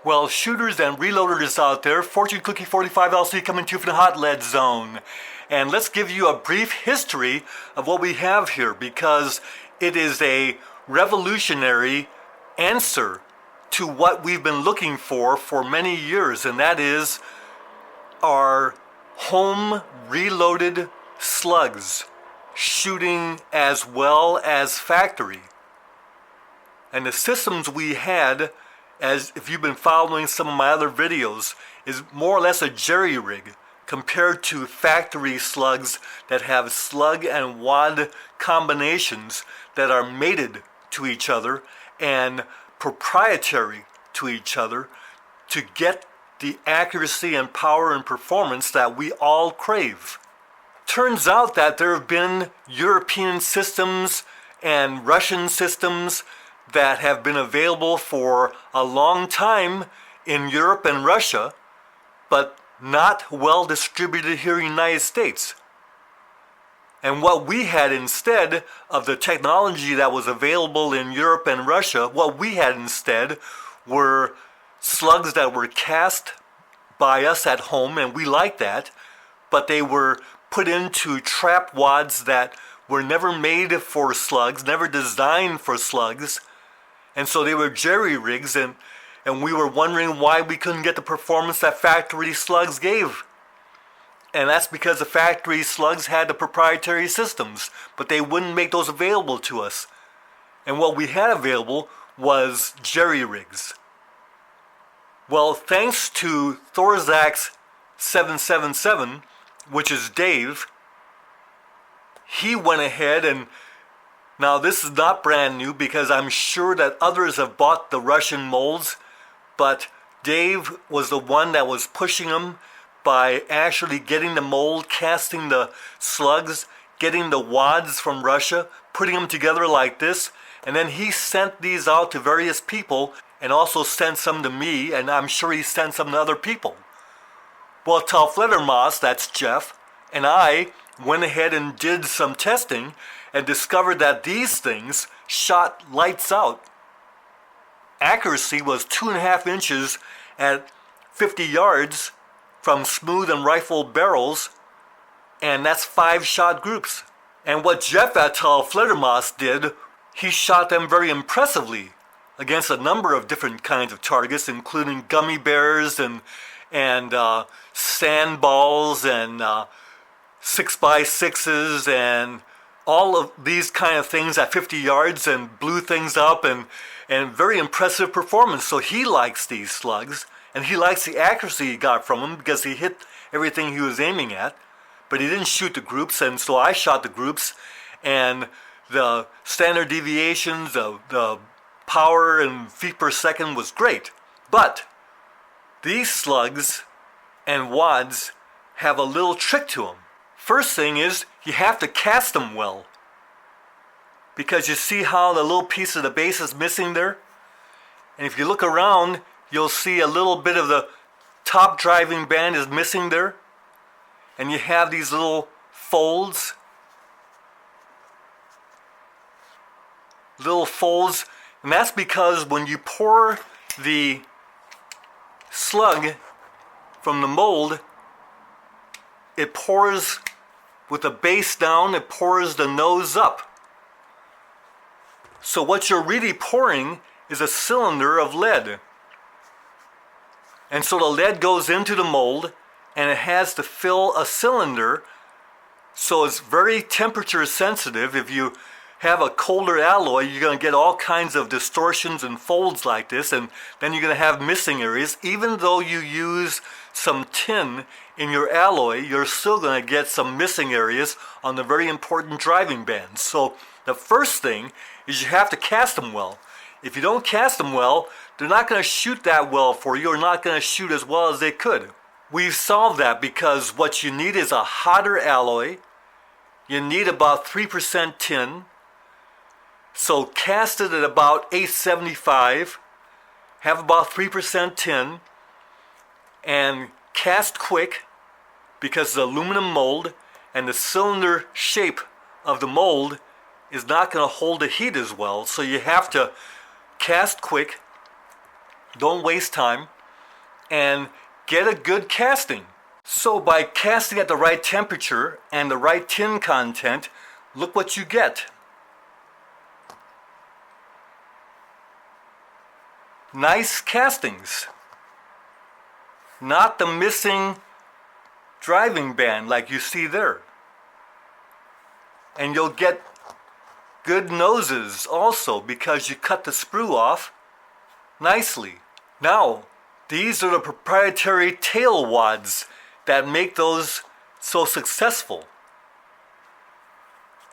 Well, shooters and reloaders out there, Fortune Cookie 45 LC coming to you from the Hot Lead Zone. And let's give you a brief history of what we have here, because it is a revolutionary answer to what we've been looking for many years, and that is our home reloaded slugs shooting as well as factory. And the systems we had, as if you've been following some of my other videos, is more or less a jerry rig compared to factory slugs that have slug and wad combinations that are mated to each other and proprietary to each other to get the accuracy and power and performance that we all crave. Turns out that there have been European systems and Russian systems that have been available for a long time in Europe and Russia, but not well distributed here in the United States. And what we had instead of the technology that was available in Europe and Russia, what we had instead were slugs that were cast by us at home, and we liked that, but they were put into trap wads that were never made for slugs, never designed for slugs. And so they were jerry rigs, and we were wondering why we couldn't get the performance that factory slugs gave. And that's because the factory slugs had the proprietary systems, but they wouldn't make those available to us. And what we had available was jerry rigs. Well, thanks to Thorzak's 777, which is Dave, he went ahead and, now this is not brand new because I'm sure that others have bought the Russian molds, but Dave was the one that was pushing them by actually getting the mold, casting the slugs, getting the wads from Russia, putting them together like this, and then he sent these out to various people and also sent some to me, and I'm sure he sent some to other people. Well, Talfledermaas, that's Jeff, and I went ahead and did some testing and discovered that these things shot lights out. Accuracy was 2.5 inches at 50 yards from smooth and rifled barrels, and that's 5-shot groups. And what Jeff at Talfledermaas did, he shot them very impressively against a number of different kinds of targets, including gummy bears and sandballs and 6x6s and all of these kind of things at 50 yards, and blew things up, and very impressive performance. So he likes these slugs, and he likes the accuracy he got from them because he hit everything he was aiming at, but he didn't shoot the groups, and so I shot the groups, and the standard deviations, the power and feet per second was great. But these slugs and wads have a little trick to them. First thing is, you have to cast them well, because you see how the little piece of the base is missing there? And if you look around, you'll see a little bit of the top driving band is missing there. And you have these little folds. And that's because when you pour the slug from the mold, it pours with the base down, it pours the nose up. So what you're really pouring is a cylinder of lead. And so the lead goes into the mold, and it has to fill a cylinder, so it's very temperature sensitive. If you have a colder alloy, you're going to get all kinds of distortions and folds like this, and then you're going to have missing areas. Even though you use some tin in your alloy, you're still going to get some missing areas on the very important driving bands. So the first thing is you have to cast them well. If you don't cast them well, they're not going to shoot that well for you, or not going to shoot as well as they could. We've solved that because what you need is a hotter alloy. You need about 3% tin. So cast it at about 875, have about 3% tin, and cast quick, because the aluminum mold and the cylinder shape of the mold is not going to hold the heat as well. So you have to cast quick, don't waste time, and get a good casting. So by casting at the right temperature and the right tin content, look what you get. Nice castings. Not the missing driving band like you see there. And you'll get good noses also because you cut the sprue off nicely. Now, these are the proprietary tail wads that make those so successful.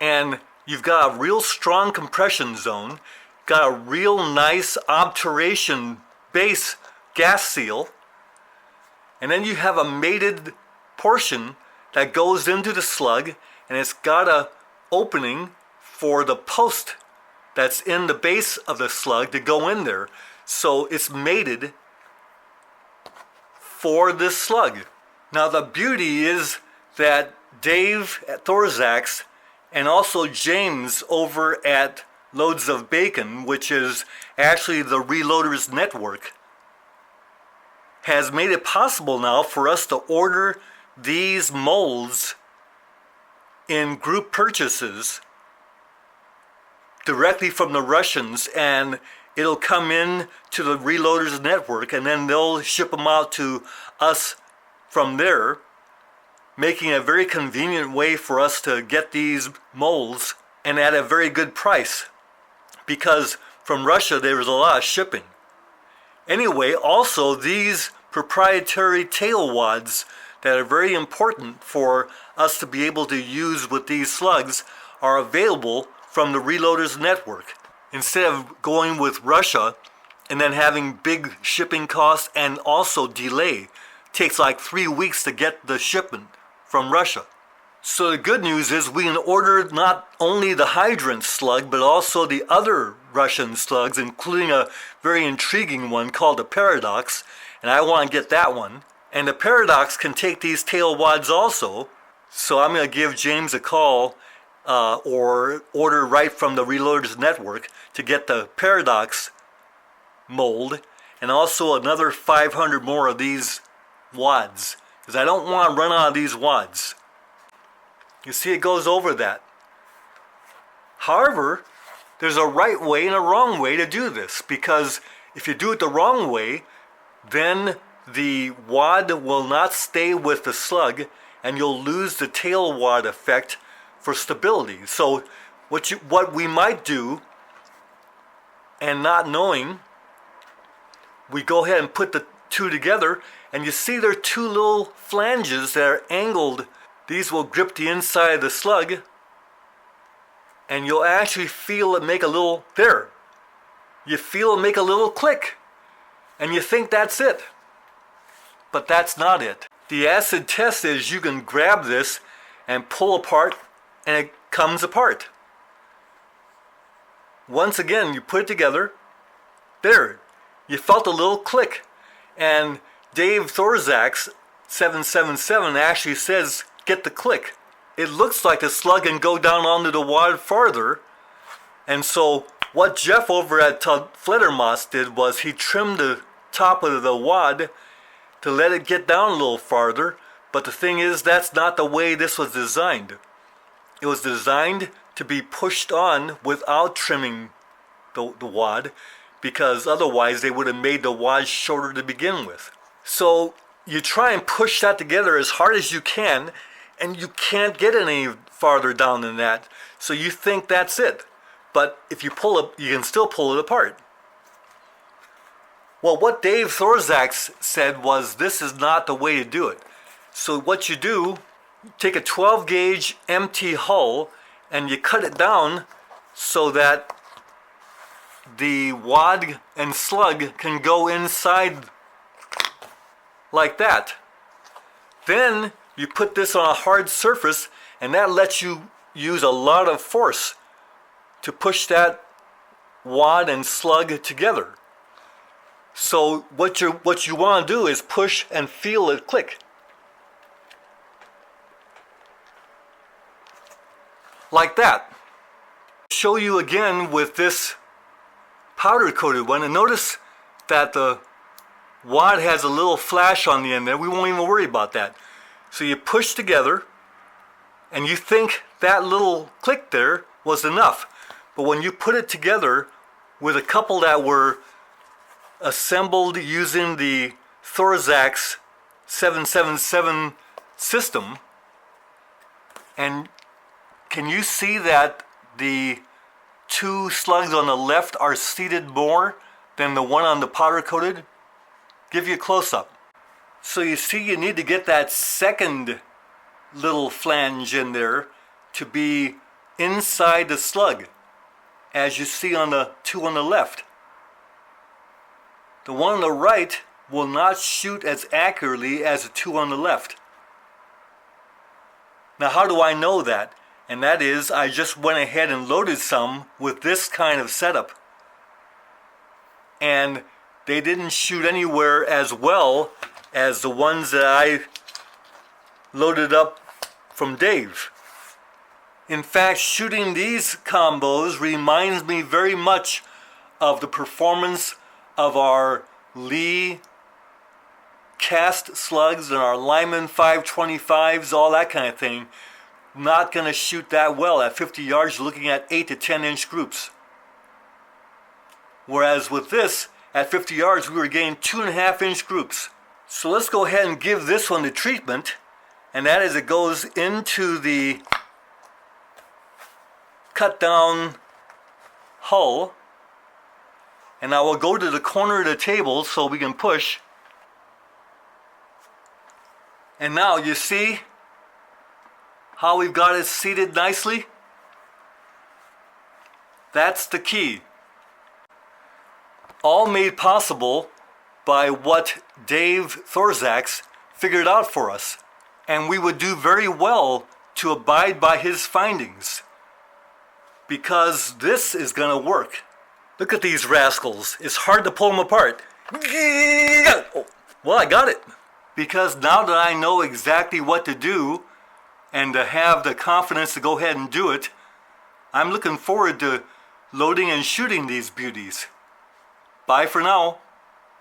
And you've got a real strong compression zone, got a real nice obturation base gas seal, and then you have a mated portion that goes into the slug, and it's got a opening for the post that's in the base of the slug to go in there. So it's mated for this slug. Now the beauty is that Dave at Thorax and also James over at Loads of Bacon, which is actually the Reloaders Network, has made it possible now for us to order these molds in group purchases directly from the Russians, and it'll come in to the Reloaders Network, and then they'll ship them out to us from there, making a very convenient way for us to get these molds and at a very good price, because from Russia there was a lot of shipping. Anyway, also these proprietary tail wads that are very important for us to be able to use with these slugs are available from the Reloaders Network. Instead of going with Russia and then having big shipping costs and also delay, takes like 3 weeks to get the shipment from Russia. So the good news is we can order not only the Hydrant slug, but also the other Russian slugs, including a very intriguing one called the Paradox, and I want to get that one. And the Paradox can take these tail wads also, so I'm going to give James a call or order right from the Reloaders Network to get the Paradox mold, and also another 500 more of these wads, because I don't want to run out of these wads. You see, it goes over that. However, there's a right way and a wrong way to do this, because if you do it the wrong way, then the wad will not stay with the slug, and you'll lose the tail wad effect for stability. So what we might do, and not knowing, we go ahead and put the two together, and you see there are two little flanges that are angled. These will grip the inside of the slug, and you'll actually feel it make a little, there. You feel it make a little click, and you think that's it. But that's not it. The acid test is you can grab this and pull apart, and it comes apart. Once again, you put it together, there. You felt a little click. And Dave Thorax 777 actually says, get the click. It looks like the slug can go down onto the wad farther. And so what Jeff over at Fledermaus did was he trimmed the top of the wad to let it get down a little farther. But the thing is, that's not the way this was designed. It was designed to be pushed on without trimming the wad, because otherwise they would have made the wad shorter to begin with. So you try and push that together as hard as you can, and you can't get any farther down than that. So you think that's it. But if you pull it, you can still pull it apart. Well, what Dave Thorax said was this is not the way to do it. So what you do, take a 12 gauge empty hull and you cut it down so that the wad and slug can go inside like that. Then you put this on a hard surface, and that lets you use a lot of force to push that wad and slug together. So what you want to do is push and feel it click. Like that. Show you again with this powder coated one, and notice that the wad has a little flash on the end there. We won't even worry about that. So you push together, and you think that little click there was enough. But when you put it together with a couple that were assembled using the Thorax 777 system, and can you see that the two slugs on the left are seated more than the one on the powder coated? Give you a close-up. So you see you need to get that second little flange in there to be inside the slug, as you see on the two on the left. The one on the right will not shoot as accurately as the two on the left. Now how do I know that? And that is, I just went ahead and loaded some with this kind of setup. And they didn't shoot anywhere as well as the ones that I loaded up from Dave. In fact, shooting these combos reminds me very much of the performance of our Lee cast slugs and our Lyman 525s, all that kind of thing. Not going to shoot that well at 50 yards, looking at 8 to 10 inch groups. Whereas with this, at 50 yards, we were getting 2.5 inch groups. So let's go ahead and give this one the treatment, and that is it goes into the cut down hull, and I will go to the corner of the table so we can push. And now you see how we've got it seated nicely? That's the key. All made possible by what Dave Thorax figured out for us. And we would do very well to abide by his findings, because this is going to work. Look at these rascals. It's hard to pull them apart. Oh, well, I got it. Because now that I know exactly what to do and to have the confidence to go ahead and do it, I'm looking forward to loading and shooting these beauties. Bye for now.